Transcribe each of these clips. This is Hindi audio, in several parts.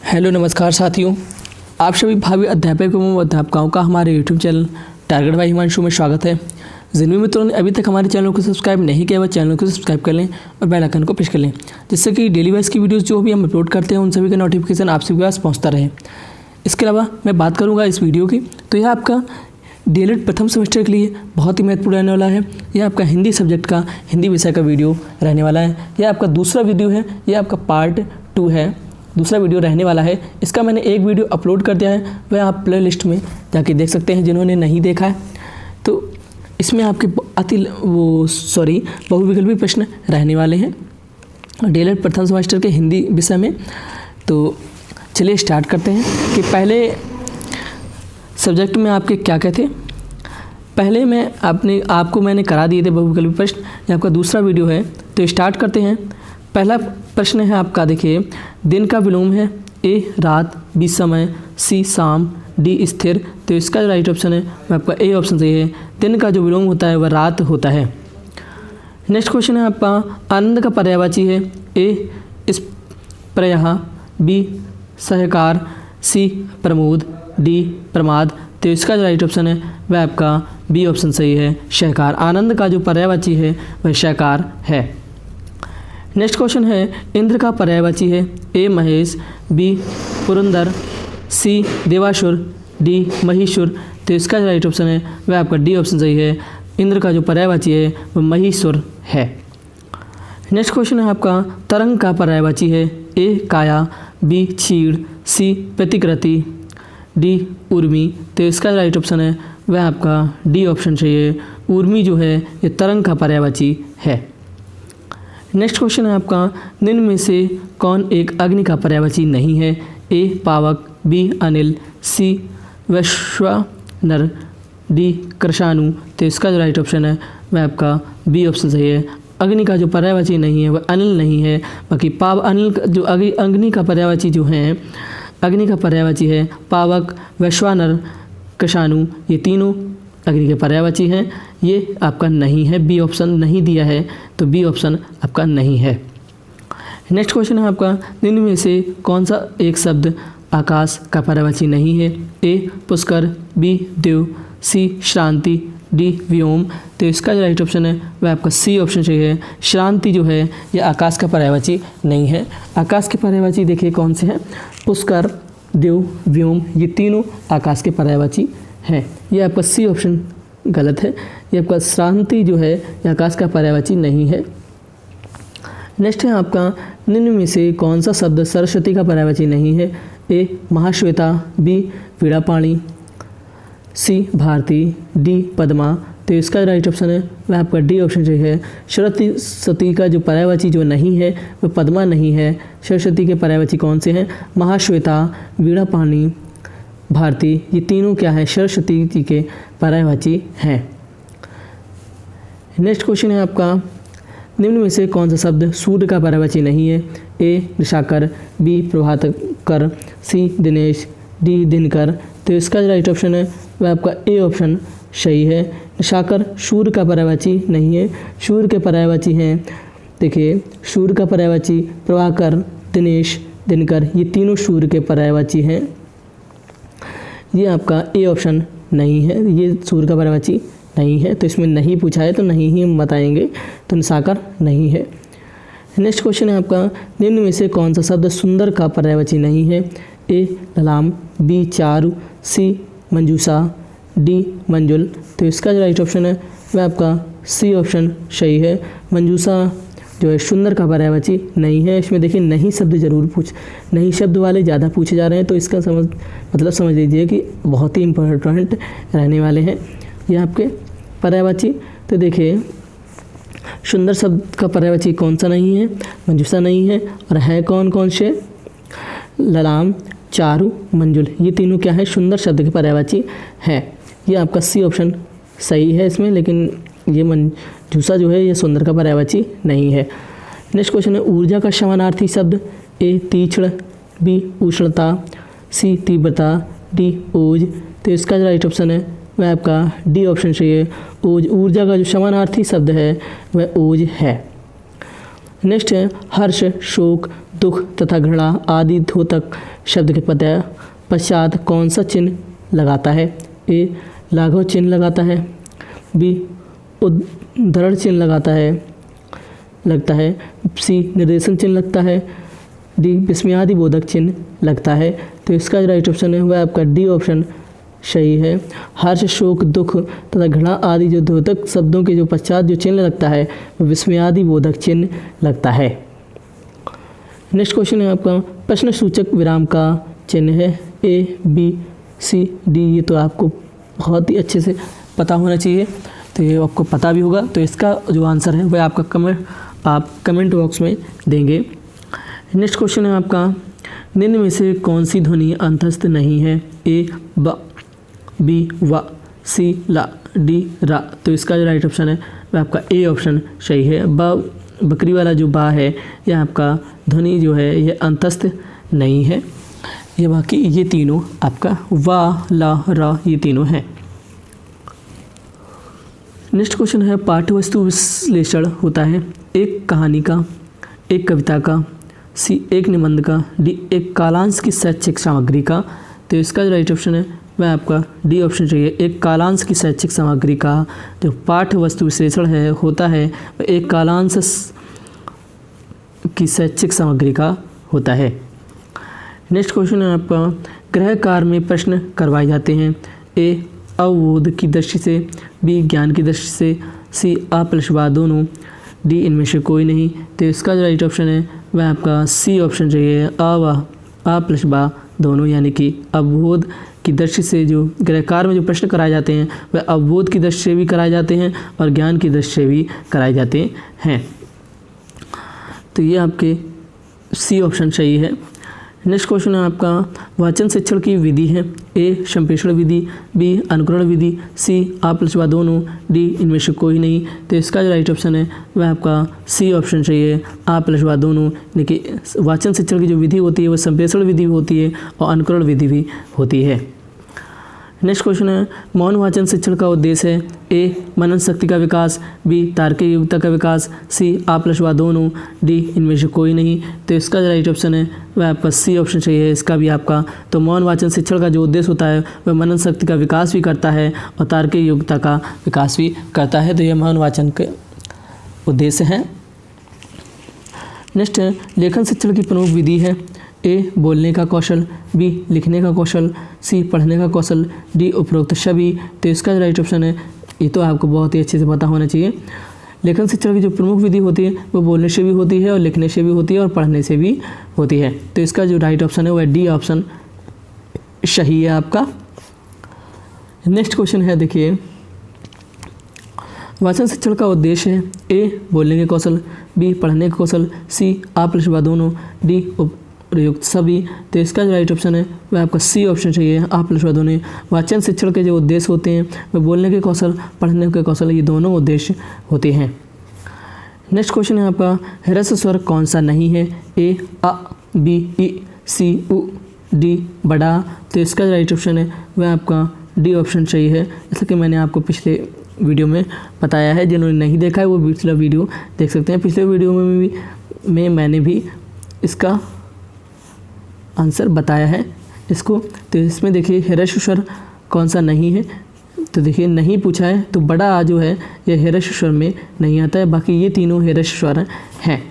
हेलो नमस्कार साथियों, आप सभी भावी अध्यापक एवं अध्यापकों का हमारे YouTube channel target by Himanshu में स्वागत है। जिन भी मित्रों ने अभी तक हमारे चैनल को सब्सक्राइब नहीं किया वह चैनल को सब्सक्राइब कर लें और बेल आइकन को प्रेस कर लें, जिससे कि डेली वाइज की वीडियोस जो भी हम अपलोड करते हैं उन सभी का नोटिफिकेशन आप सभी के पास पहुँचता रहे। इसके अलावा मैं बात करूँगा इस वीडियो की, तो यह आपका डीएलएड प्रथम सेमेस्टर के लिए बहुत ही महत्वपूर्ण रहने वाला है। यह आपका हिंदी सब्जेक्ट का हिंदी विषय का वीडियो रहने वाला है। यह आपका दूसरा वीडियो है, यह आपका पार्ट 2 है, दूसरा वीडियो रहने वाला है। इसका मैंने एक वीडियो अपलोड कर दिया है, वह आप प्ले लिस्ट में जाके देख सकते हैं जिन्होंने नहीं देखा है। तो इसमें आपके बहुविकल्पी प्रश्न रहने वाले हैं डीएलएड प्रथम सेमेस्टर के हिंदी विषय में। तो चलिए स्टार्ट करते हैं कि पहले सब्जेक्ट में आपके क्या क्या थे। पहले आपको मैंने करा दिए थे बहुविकल्पी प्रश्न, ये आपका दूसरा वीडियो है। तो स्टार्ट करते हैं। पहला प्रश्न है आपका, देखिए, दिन का विलोम है ए रात, बी समय, सी शाम, डी स्थिर। तो इसका जो राइट ऑप्शन है वह आपका ए ऑप्शन सही है। दिन का जो विलोम होता है वह रात होता है। नेक्स्ट क्वेश्चन है आपका, आनंद का पर्यायवाची है ए इस प्रयः, बी सहकार, सी प्रमोद, डी प्रमाद। तो इसका जो राइट ऑप्शन है वह आपका बी ऑप्शन सही है, सहकार। आनंद का जो पर्यायवाची है वह सहकार है। नेक्स्ट क्वेश्चन है, इंद्र का पर्यायवाची है ए महेश, बी पुरंदर, सी देवासुर, डी महिषुर। तो इसका जो राइट ऑप्शन है वह आपका डी ऑप्शन सही है। इंद्र का जो पर्यायवाची है वह महिषुर है। नेक्स्ट क्वेश्चन है आपका, तरंग का पर्यायवाची है ए काया, बी क्षीण, सी प्रतिकृति, डी उर्मी। तो इसका राइट ऑप्शन है वह आपका डी ऑप्शन सही है। उर्मी जो है ये तरंग का पर्यायवाची है। नेक्स्ट क्वेश्चन है आपका, निम्न में से कौन एक अग्नि का पर्यायवाची नहीं है ए पावक, बी अनिल, सी वैश्वानर, डी कृषाणु। तो इसका जो राइट ऑप्शन है वह आपका बी ऑप्शन सही है। अग्नि का जो पर्यायवाची नहीं है वह अनिल नहीं है, बाकी अनिल जो अग्नि का पर्यायवाची जो है, अग्नि का पर्यायवाची है पावक, वैश्वानर, कृषाणु। ये तीनों अग्नि के पर्यायवाची हैं। ये आपका नहीं है, बी ऑप्शन नहीं दिया है, तो बी ऑप्शन आपका नहीं है। नेक्स्ट क्वेश्चन है आपका, निम्न में से कौन सा एक शब्द आकाश का पर्यायवाची नहीं है ए पुष्कर, बी देव, सी श्रांति, डी व्योम। तो इसका जो राइट ऑप्शन है वह आपका सी ऑप्शन सही है। श्रांति जो है यह आकाश का पर्यायवाची नहीं है। आकाश के पर्यायवाची देखिए कौन से हैं, पुष्कर, देव, व्योम, ये तीनों आकाश के पर्यायवाची हैं। ये आपका सी ऑप्शन गलत है। ये आपका श्रांति जो है यह आकाश का पर्यायवाची नहीं है। नेक्स्ट है आपका, निम्न में से कौन सा शब्द सरस्वती का पर्यायवाची नहीं है ए महाश्वेता, बी वीणापाणी, सी भारती, डी पद्मा। तो इसका राइट ऑप्शन है वह आपका डी ऑप्शन सही है। सरस्वती का जो पर्यायवाची जो नहीं है वह पद्मा नहीं है। सरस्वती के पर्यायवाची कौन से हैं, महाश्वेता, वीणापाणी, भारती। ये तीनों क्या है, सरस्वती जी के पर्यायवाची हैं। नेक्स्ट क्वेश्चन है आपका, निम्न में से कौन सा शब्द सूर्य का पर्यायवाची नहीं है ए निशाकर, बी प्रभाकर, सी दिनेश, डी दिनकर। तो इसका राइट ऑप्शन है वह आपका ए ऑप्शन सही है। निशाकर सूर्य का पर्यायवाची नहीं है। सूर्य के पर्यायवाची हैं, देखिए, सूर्य का पर्यायवाची प्रभाकर, दिनेश, दिनकर, ये तीनों सूर्य के पर्यायवाची हैं। ये आपका ए ऑप्शन नहीं है, ये सूर्य का पर्यायवाची नहीं है। तो इसमें नहीं पूछा है तो नहीं ही हम बताएंगे, तो निशाकर नहीं है। नेक्स्ट क्वेश्चन है आपका, निम्न में से कौन सा शब्द सुंदर का पर्यायवाची नहीं है ए ललाम, बी चारु, सी मंजूषा, डी मंजुल। तो इसका जो राइट ऑप्शन है वह आपका सी ऑप्शन सही है। मंजूषा जो है सुंदर का पर्यायवाची नहीं है। इसमें देखिए नहीं शब्द जरूर नहीं शब्द वाले ज़्यादा पूछे जा रहे हैं, तो इसका समझ लीजिए कि बहुत ही इम्पोर्टेंट रहने वाले हैं ये आपके पर्यायवाची। तो देखिए, सुंदर शब्द का पर्यायवाची कौन सा नहीं है, मंजूषा नहीं है, और है कौन कौन से, ललाम, चारु, मंजुल। ये तीनों क्या है, सुंदर शब्द के पर्यायवाची हैं। ये आपका सी ऑप्शन सही है इसमें, लेकिन ये मंजूषा जो है ये सुंदर का पर्यायवाची नहीं है। नेक्स्ट क्वेश्चन है, ऊर्जा का समानार्थी शब्द ए तीक्ष्ण, बी उष्णता, सी तीव्रता, डी ओज। तो इसका जो राइट ऑप्शन है वह आपका डी ऑप्शन सही है। ओज, ऊर्जा का जो समानार्थी शब्द है वह ओज है। नेक्स्ट है हर्ष, शोक, दुख तथा घृणा आदि द्योतक शब्द के पश्चात कौन सा चिन्ह लगाता है? ए लाघव चिन्ह लगाता है, बी उद्धरण चिन्ह लगता है, सी निर्देशन चिन्ह लगता है, डी विस्मयादि बोधक चिन्ह लगता है। तो इसका जो राइट ऑप्शन है वह आपका डी ऑप्शन सही है। हर्ष, शोक, दुख तथा घृणा आदि जो द्योतक शब्दों के जो पश्चात जो चिन्ह लगता है वह विस्मयादि बोधक चिन्ह लगता है। नेक्स्ट क्वेश्चन है आपका प्रश्न सूचक विराम का चिन्ह है ए, बी, सी, डी। ये तो आपको बहुत ही अच्छे से पता होना चाहिए, तो ये आपको पता भी होगा। तो इसका जो आंसर है वह आपका आप कमेंट बॉक्स में देंगे। नेक्स्ट क्वेश्चन है आपका निम्न में से कौन सी ध्वनि अंतस्थ नहीं है? ए ब, बी व, सी ला, डी रा। तो इसका जो राइट ऑप्शन है वह आपका ए ऑप्शन सही है। बकरी वाला जो बा है यह आपका ध्वनि जो है यह अंतस्थ नहीं है। ये बाकी ये तीनों आपका वा, ला, रा ये तीनों हैं। नेक्स्ट क्वेश्चन है पाठ्यवस्तु विश्लेषण होता है एक कहानी का, एक कविता का, सी एक निबंध का, डी एक कालांश की शैक्षिक सामग्री का। तो इसका जो राइट ऑप्शन है वह आपका डी ऑप्शन चाहिए। एक कालांश की शैक्षिक सामग्री का जो पाठ्यवस्तु विश्लेषण है होता है वह एक कालांश की शैक्षिक सामग्री का होता है। नेक्स्ट क्वेश्चन है आपका गृह कार्य में प्रश्न करवाए जाते हैं ए अवबोध की दृष्टि से, बी ज्ञान की दृष्टि से, सी आ प्लस बा दोनों, डी इनमें से कोई नहीं। तो इसका जो राइट ऑप्शन है वह आपका सी ऑप्शन चाहिए आ प्लस बा दोनों, यानी कि अवबोध की दृष्टि से जो गृह कार्य में जो प्रश्न कराए जाते हैं वह अवबोध की दृष्टि से भी कराए जाते हैं और ज्ञान की दृष्टि से भी कराए जाते हैं। तो ये आपके सी ऑप्शन सही है। नेक्स्ट क्वेश्चन है आपका वाचन शिक्षण की विधि है ए संप्रेषण विधि, बी अनुकरण विधि, सी आ प्लस बा दोनों, डी इनमें से कोई नहीं। तो इसका जो राइट ऑप्शन है वह आपका सी ऑप्शन चाहिए आ प्लस बा दोनों। देखिए वाचन शिक्षण की जो विधि होती है वह संप्रेषण विधि होती है और अनुकरण विधि भी होती है। नेक्स्ट क्वेश्चन है मौन वाचन शिक्षण का उद्देश्य है ए मनन शक्ति का विकास, बी तार्किक योग्यता का विकास, सी आ प्लस बा दोनों, डी इनमें से कोई नहीं। तो इसका जो राइट ऑप्शन है वह आपका सी ऑप्शन चाहिए इसका भी आपका। तो मौन वाचन शिक्षण का जो उद्देश्य होता है वह मनन शक्ति का विकास भी करता है और तार्किक योग्यता का विकास भी करता है। तो यह मौन वाचन के उद्देश्य हैं। नेक्स्ट है लेखन शिक्षण की प्रमुख विधि है ए बोलने का कौशल, बी लिखने का कौशल, सी पढ़ने का कौशल, डी उपरोक्त सभी। तो इसका जो राइट ऑप्शन है ये तो आपको बहुत ही अच्छे से पता होना चाहिए। लेखन शिक्षण की जो प्रमुख विधि होती है वो बोलने से भी होती है और लिखने से भी होती है और पढ़ने से भी होती है। तो इसका जो राइट ऑप्शन है वह डी ऑप्शन सही है आपका। नेक्स्ट क्वेश्चन है देखिए वाचन शिक्षण का उद्देश्य है ए बोलने के कौशल, बी पढ़ने के कौशल, सी आ प्लस बा दोनों, डी प्रयुक्त सभी। तो इसका जो राइट ऑप्शन है वह आपका सी ऑप्शन चाहिए आ प्लस बा दोनों। वाचन शिक्षण के जो उद्देश्य होते हैं वह बोलने के कौशल, पढ़ने के कौशल ये दोनों उद्देश्य होते हैं। नेक्स्ट क्वेश्चन है आपका ह्रस्व स्वर कौन सा नहीं है ए अ, बी ई, सी उ, डी बड़ा। तो इसका जो राइट ऑप्शन है वह आपका डी ऑप्शन सही है। जैसा कि मैंने आपको पिछले वीडियो में बताया है, जिन्होंने नहीं देखा है वो पिछला वीडियो देख सकते हैं। पिछले वीडियो में मैंने भी इसका आंसर बताया है इसको। तो इसमें देखिए ह्रस्व स्वर कौन सा नहीं है, तो देखिए नहीं पूछा है तो बड़ा आ जो है यह ह्रस्व स्वर में नहीं आता है, बाकी ये तीनों ह्रस्व स्वर हैं।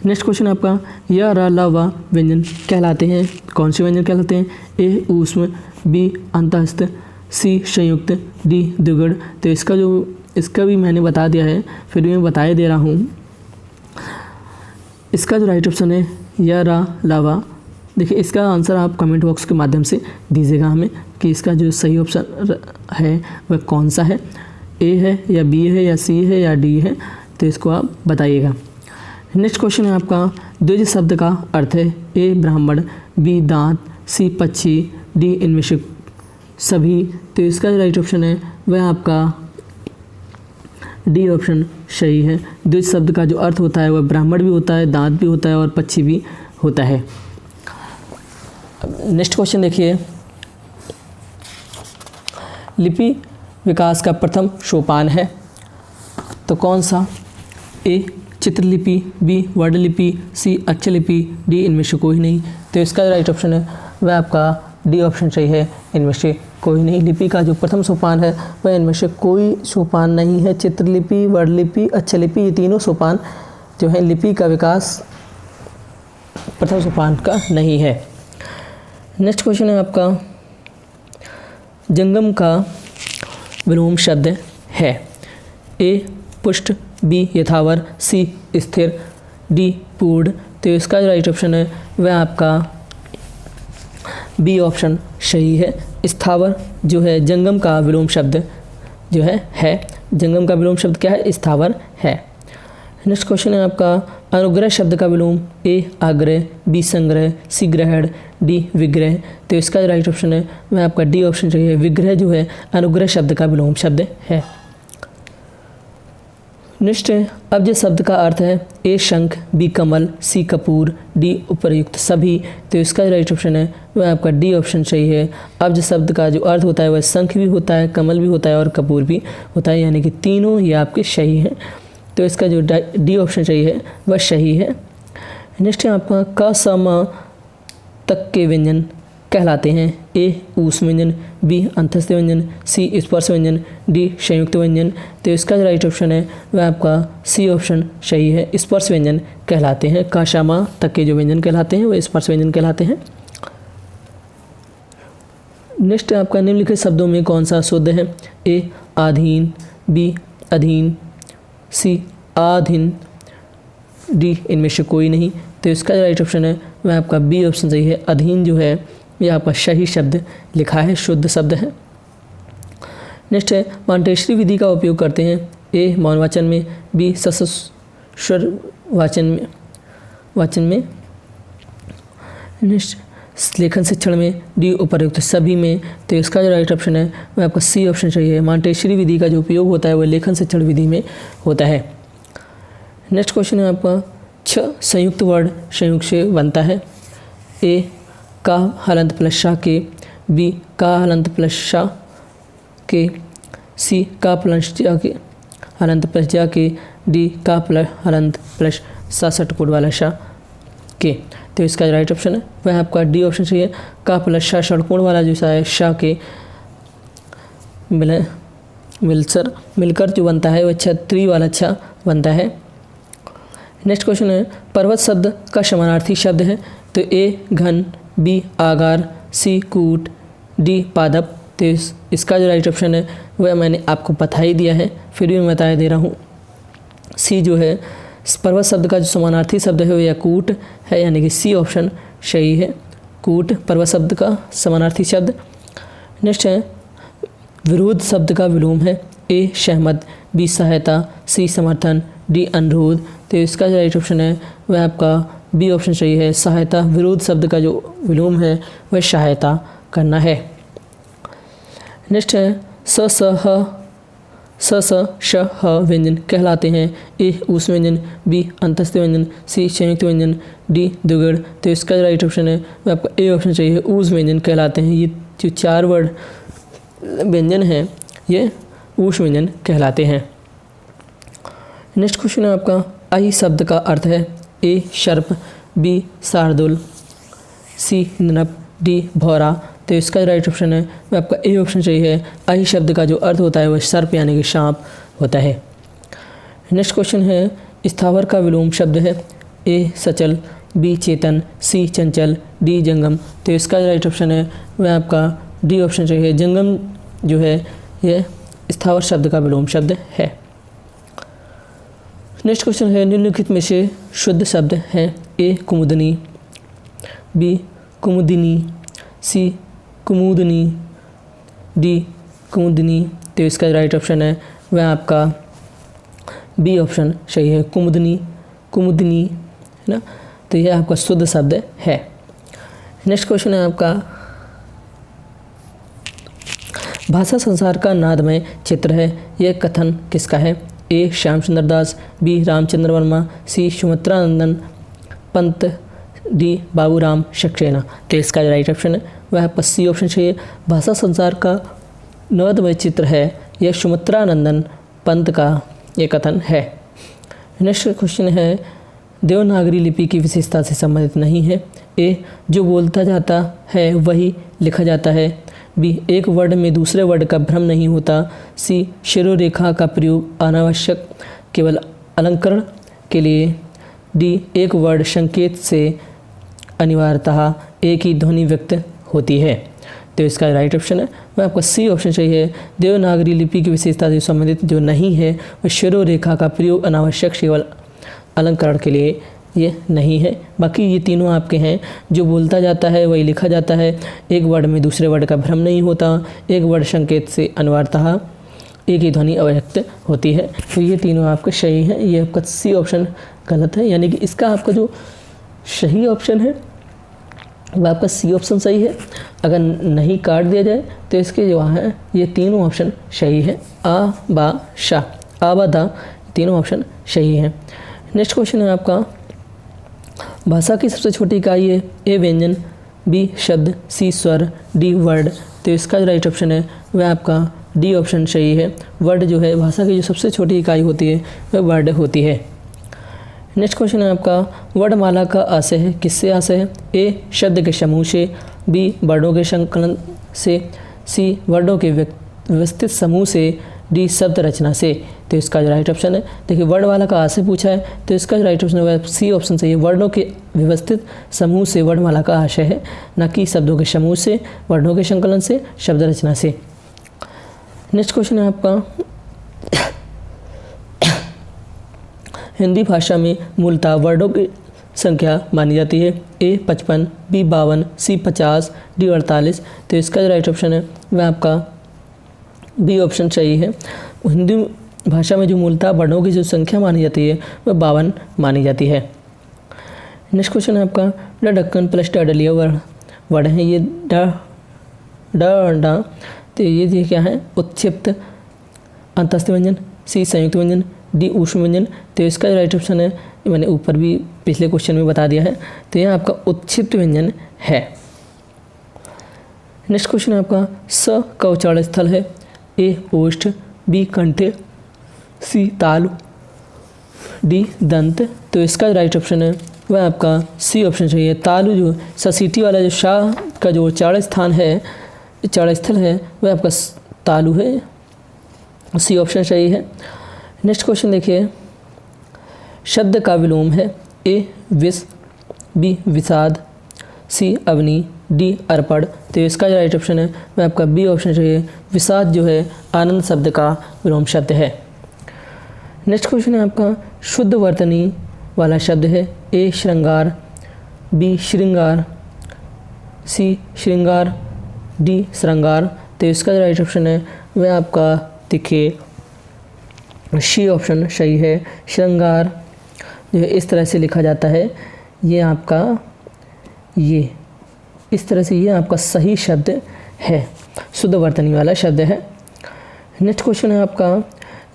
नेक्स्ट क्वेश्चन आपका य र ल व व्यंजन कहलाते हैं, कौन से व्यंजन कहलाते हैं? ए ऊष्म, बी अंतःस्थ, सी संयुक्त, डी द्विगुण। तो इसका भी मैंने बता दिया है, फिर भी मैं बताए दे रहा हूँ। इसका जो राइट ऑप्शन है य र ल व। देखिए इसका आंसर आप कमेंट बॉक्स के माध्यम से दीजिएगा हमें कि इसका जो सही ऑप्शन है वह कौन सा है, ए है या बी है या सी है या डी है, तो इसको आप बताइएगा। नेक्स्ट क्वेश्चन है आपका द्विज शब्द का अर्थ है ए ब्राह्मण, बी दांत, सी पक्षी, डी इनमें से सभी। तो इसका जो राइट ऑप्शन है वह आपका डी ऑप्शन सही है। द्विज शब्द का जो अर्थ होता है वह ब्राह्मण भी होता है, दांत भी होता है और पक्षी भी होता है। नेक्स्ट क्वेश्चन देखिए लिपि विकास का प्रथम सोपान है तो कौन सा? ए चित्रलिपि, बी वर्ड लिपि, सी अक्षर लिपि, डी इनमें से कोई नहीं। तो इसका राइट ऑप्शन है वह आपका डी ऑप्शन सही है, इनमें से कोई नहीं। लिपि का जो प्रथम सोपान है वह इनमें से कोई सोपान नहीं है। चित्रलिपि, वर्ड लिपि, अक्षर लिपि, ये तीनों सोपान जो है लिपि का विकास प्रथम सोपान का नहीं है। नेक्स्ट क्वेश्चन है आपका, जंगम का विलोम शब्द है ए पुष्ट, बी यथावर, सी स्थिर, डी पूर्ण। तो इसका राइट ऑप्शन है वह आपका बी ऑप्शन सही है। स्थावर जो है जंगम का विलोम शब्द जो है जंगम का विलोम शब्द क्या है? स्थावर है। नेक्स्ट क्वेश्चन है आपका, अनुग्रह शब्द का विलोम ए आग्रह, बी संग्रह, सी ग्रहण, डी विग्रह। तो इसका राइट ऑप्शन है वह आपका डी ऑप्शन सही है। विग्रह जो है अनुग्रह शब्द का विलोम शब्द है। नेक्स्ट अब जिस शब्द का अर्थ है ए शंख, बी कमल, सी कपूर, डी उपर्युक्त सभी। तो इसका राइट ऑप्शन है वह आपका डी ऑप्शन सही है। अब जिस शब्द का जो अर्थ होता है वह शंख भी होता है, कमल भी होता है और कपूर भी होता है, यानी कि तीनों ये आपके सही हैं। तो इसका जो डी ऑप्शन सही है वह सही है। नेक्स्ट है आपका, क स म तक के व्यंजन कहलाते हैं ए ऊष्म व्यंजन, बी अंतस्थ व्यंजन, सी स्पर्श व्यंजन, डी संयुक्त व्यंजन। तो इसका जो राइट ऑप्शन है वह आपका सी ऑप्शन सही है। स्पर्श व्यंजन कहलाते हैं। क श म तक के जो व्यंजन कहलाते हैं वह स्पर्श व्यंजन कहलाते हैं। नेक्स्ट आपका, निम्नलिखित शब्दों में कौन सा शुद्ध है? ए आधीन, बी अधीन, सी आधीन, डी इनमें से कोई नहीं। तो इसका जो राइट ऑप्शन है वह आपका बी ऑप्शन सही है। अधीन जो है यह आपका सही शब्द लिखा है, शुद्ध शब्द है। नेक्स्ट है, मॉन्टेसरी विधि का उपयोग करते हैं ए मौनवाचन में, बी सस्वर वाचन में, नेक्स्ट लेखन शिक्षण में, डी उपर्युक्त सभी में। तो इसका जो राइट ऑप्शन है वह आपका सी ऑप्शन सही है। मॉन्टेसरी विधि का जो उपयोग होता है वह लेखन शिक्षण विधि में होता है। नेक्स्ट क्वेश्चन है आपका, छ संयुक्त वर्ण संयुक्त से बनता है ए का हलंत प्लस शाह के, बी का हलंत प्लस शाह के, सी का प्लस जा के हलंत प्लस जा के, डी का प्लस हलंत प्लस सा षटकोण वाला शाह के। तो इसका राइट ऑप्शन है वह आपका डी ऑप्शन सही है। का प्लस शाह षटकोण वाला जो सा है शाह के मिलकर जो बनता है वह छत्री वाला छा बनता है। नेक्स्ट क्वेश्चन है, पर्वत शब्द का समानार्थी शब्द है तो ए घन, बी आगार, सी कूट, डी पादप। तो इसका जो राइट ऑप्शन है वह मैंने आपको बता ही दिया है, फिर भी मैं बता दे रहा हूँ। सी जो है पर्वत शब्द का जो समानार्थी शब्द है वह याकूट है, यानी कि सी ऑप्शन सही है। कूट पर्वत शब्द का समानार्थी शब्द। नेक्स्ट है, विरोध शब्द का विलोम है ए सहमत, बी सहायता, सी समर्थन, डी अनुरोध। तो इसका जो राइट ऑप्शन है वह आपका बी ऑप्शन सही है। सहायता, विरोध शब्द का जो विलोम है वह सहायता करना है। नेक्स्ट है, स स श ह व्यंजन कहलाते हैं ए ऊष्म व्यंजन, बी अंतस्थ व्यंजन, सी संयुक्त व्यंजन, डी द्विगुण। तो इसका जो राइट ऑप्शन है वह आपका ए ऑप्शन सही है। ऊष्म व्यंजन कहलाते हैं। ये जो चार वर्ड व्यंजन हैं ये ऊष्म व्यंजन कहलाते हैं। नेक्स्ट क्वेश्चन है आपका, आई शब्द का अर्थ है ए सर्प, बी शार्दुल, सी नृप, डी भौरा। तो इसका राइट ऑप्शन है वह आपका ए ऑप्शन सही है। आई शब्द का जो अर्थ होता है वह सर्प यानी कि सांप होता है। नेक्स्ट क्वेश्चन है, स्थावर का विलोम शब्द है ए सचल, बी चेतन, सी चंचल, डी जंगम। तो इसका राइट ऑप्शन है वह आपका डी ऑप्शन सही है। जंगम जो है यह स्थावर शब्द का विलोम शब्द है। नेक्स्ट क्वेश्चन है, निम्नलिखित में से शुद्ध शब्द है ए कुमुदनी, बी कुमुदिनी, सी कुमुदनी, डी कुमुदनी। तो इसका राइट ऑप्शन है वह आपका बी ऑप्शन सही है। कुमुदनी है ना, तो यह आपका शुद्ध शब्द है। नेक्स्ट क्वेश्चन है आपका, भाषा संसार का नादमय चित्र है, यह कथन किसका है? ए श्यामचंद्र दास, बी रामचंद्र वर्मा, सी सुमित्रानंदन पंत, डी बाबूराम सक्सेना। तो इसका राइट ऑप्शन है वह आपका सी ऑप्शन चाहिए। भाषा संसार का नादमय चित्र है, यह सुमित्रानंदन पंत का ये कथन है। नेक्स्ट क्वेश्चन है देवनागरी लिपि की विशेषता से संबंधित नहीं है। ए, जो बोलता जाता है वही लिखा जाता है। बी, एक वर्ड में दूसरे वर्ड का भ्रम नहीं होता। सी, शिरोरेखा का प्रयोग अनावश्यक केवल अलंकरण के लिए। डी, एक वर्ड संकेत से अनिवार्यतः एक ही ध्वनि व्यक्त होती है। तो इसका राइट ऑप्शन है वह आपका सी ऑप्शन सही है। देवनागरी लिपि की विशेषता से संबंधित जो नहीं है वह शिरोरेखा का प्रयोग अनावश्यक केवल अलंकरण के लिए ये नहीं है। बाकी ये तीनों आपके हैं। जो बोलता जाता है वही लिखा जाता है, एक वर्ड में दूसरे वर्ड का भ्रम नहीं होता, एक वर्ड संकेत से अनिवार्यतः एक ही ध्वनि अव्यक्त होती है। तो ये तीनों आपके सही हैं। ये आपका सी ऑप्शन गलत है, यानी कि इसका आपका जो सही ऑप्शन है वह आपका सी ऑप्शन सही है। अगर नहीं काट दिया जाए तो इसके जो है ये तीनों ऑप्शन सही है। आ, बा, शा, आ, बा, दा, तीनों ऑप्शन सही है। नेक्स्ट क्वेश्चन है आपका भाषा की सबसे छोटी इकाई है। ए, व्यंजन, बी, शब्द, सी, स्वर, डी, वर्ड। तो इसका जो राइट ऑप्शन है वह आपका डी ऑप्शन सही है। वर्ड जो है भाषा की जो सबसे छोटी इकाई होती है वह वर्ड होती है। नेक्स्ट क्वेश्चन है आपका वर्णमाला का आशय है, किससे आशय है। ए, शब्द के समूह से। बी, वर्णों के संकलन से। सी, वर्णों के व्यवस्थित समूह से। डी, शब्द रचना से। तो इसका जो राइट ऑप्शन है, देखिए वर्णमाला का आशय पूछा है तो इसका जो राइट ऑप्शन है वह सी ऑप्शन सही है। वर्णों के व्यवस्थित समूह से वर्णमाला का आशय है, न कि शब्दों के समूह से, वर्णों के संकलन से, शब्द रचना से। नेक्स्ट क्वेश्चन है आपका हिंदी भाषा में मूलतः वर्णों की संख्या मानी जाती है। ए, 55, बी, 52, सी, 50, डी, 48। तो इसका जो राइट ऑप्शन है वह आपका बी ऑप्शन सही है। हिंदी भाषा में जो मूलतः वर्णों की जो संख्या मानी जाती है वह 52 मानी जाती है। नेक्स्ट क्वेश्चन है आपका ड, ढक्कन प्लस डलिया वर्ड है ये डा। तो ये क्या है उत्क्षिप्त अंतस्थ व्यंजन। सी, संयुक्त व्यंजन। डी, ऊष्म व्यंजन। तो इसका राइट ऑप्शन है मैंने ऊपर भी पिछले क्वेश्चन में बता दिया है, तो यह आपका उत्क्षिप्त व्यंजन है। नेक्स्ट क्वेश्चन है आपका स का उच्चारण स्थल है। ए, ओष्ठ, बी, कंठ, सी, तालु, डी, दंत। तो इसका राइट ऑप्शन है वह आपका सी ऑप्शन चाहिए। तालु जो ससीटी वाला जो शाह का जो उच्चारण स्थान है, उच्चारण स्थल है वह आपका तालु है, सी ऑप्शन सही है। नेक्स्ट क्वेश्चन देखिए शब्द का विलोम है। ए, विष, बी, विषाद, सी, अवनी, डी, अर्पण। तो इसका जो राइट ऑप्शन है वह आपका बी ऑप्शन चाहिए। विषाद जो है आनंद शब्द का विलोम शब्द है। नेक्स्ट क्वेश्चन है आपका शुद्ध वर्तनी वाला शब्द है। ए, श्रृंगार, बी, श्रृंगार, सी, श्रृंगार, डी, श्रृंगार। तो इसका जो राइट ऑप्शन है वह आपका देखिए सी ऑप्शन सही है। श्रृंगार जो है इस तरह से लिखा जाता है, ये आपका ये इस तरह से ये आपका सही शब्द है, शुद्ध वर्तनी वाला शब्द है। नेक्स्ट क्वेश्चन है आपका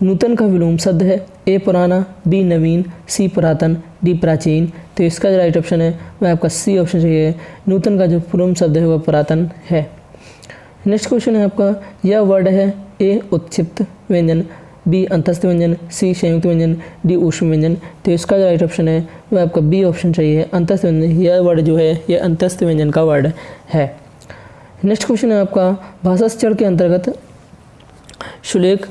नूतन का विलोम शब्द है। ए, पुराना, बी, नवीन, सी, पुरातन, डी, प्राचीन। तो इसका जो राइट ऑप्शन है वह आपका सी ऑप्शन चाहिए। नूतन का जो विलोम शब्द है वह पुरातन है। नेक्स्ट क्वेश्चन है आपका यह वर्ड है। ए, उत्क्षिप्त व्यंजन, बी, अंतस्थ व्यंजन, सी, संयुक्त व्यंजन, डी, ऊष्म व्यंजन। तो इसका जो राइट ऑप्शन है वह आपका बी ऑप्शन चाहिए। अंतस्थ व्यंजन, यह वर्ड जो है यह अंतस्थ व्यंजन का वर्ड है। नेक्स्ट क्वेश्चन है आपका भाषा शिक्षण के अंतर्गत सुलेख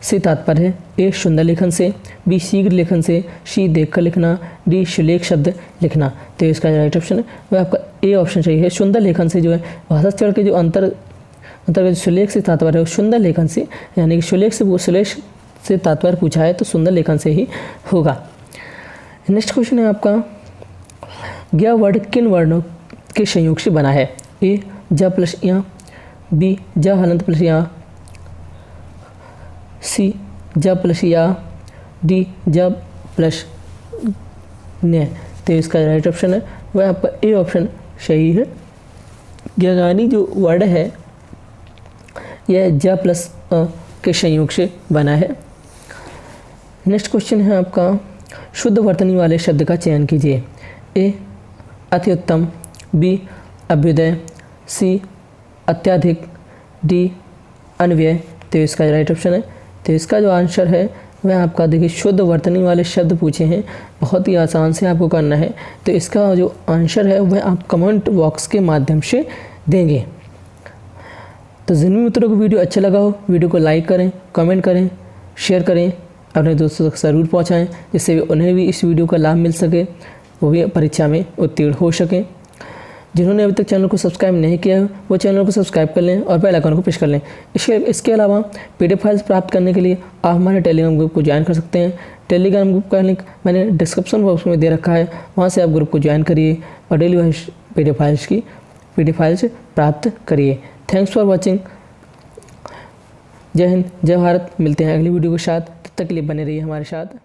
से तात्पर्य है। ए, सुंदर लेखन से, बी, शीघ्र लेखन से, सी, देखकर लिखना, डी, सुलेख शब्द लिखना। तो इसका जो राइट ऑप्शन है वह आपका ए ऑप्शन चाहिए। सुंदर लेखन से जो है भाषा शिक्षण के जो अंतर्गत सुलेख से तात्पर्य है सुंदर लेखन से, यानी कि सुलेख से तात्पर्य पूछा है तो सुंदर लेखन से ही होगा। नेक्स्ट क्वेश्चन है आपका यह वर्ड किन वर्णों के संयोग से बना है। ए, ज प्लस या, बी, ज हलंत प्लस या, सी, ज प्लस या, डी, ज प्लस न। तो इसका राइट ऑप्शन है वह आपका ए ऑप्शन सही है। यानी जो वर्ड है यह ज प्लस अ के संयोग से बना है। नेक्स्ट क्वेश्चन है आपका शुद्ध वर्तनी वाले शब्द का चयन कीजिए। ए, अति उत्तम, बी, अभ्युदय, सी, अत्याधिक, डी, अन्वय। तो इसका राइट ऑप्शन है, तो इसका जो आंसर है वह आपका देखिए शुद्ध वर्तनी वाले शब्द पूछे हैं, बहुत ही आसान से आपको करना है। तो इसका जो आंसर है वह आप कमेंट बॉक्स के माध्यम से देंगे। तो जिन भी मित्रों को वीडियो अच्छा लगा हो, वीडियो को लाइक करें, कमेंट करें, शेयर करें, अपने दोस्तों तक ज़रूर पहुँचाएँ, जिससे उन्हें भी इस वीडियो का लाभ मिल सके, वो भी परीक्षा में उत्तीर्ण हो सकें। जिन्होंने अभी तक चैनल को सब्सक्राइब नहीं किया है वो चैनल को सब्सक्राइब कर लें और बेल आइकन को प्रेस कर लें। इसके अलावा PDF फाइल्स प्राप्त करने के लिए आप हमारे टेलीग्राम ग्रुप को ज्वाइन कर सकते हैं। टेलीग्राम ग्रुप का लिंक मैंने डिस्क्रिप्शन बॉक्स में दे रखा है, वहाँ से आप ग्रुप को ज्वाइन करिए और डेली वाइज PDF फाइल्स प्राप्त करिए। Thanks for watching. जय हिंद, जय भारत। मिलते हैं अगली वीडियो के साथ, तब तक के लिए बने रहिए हमारे साथ।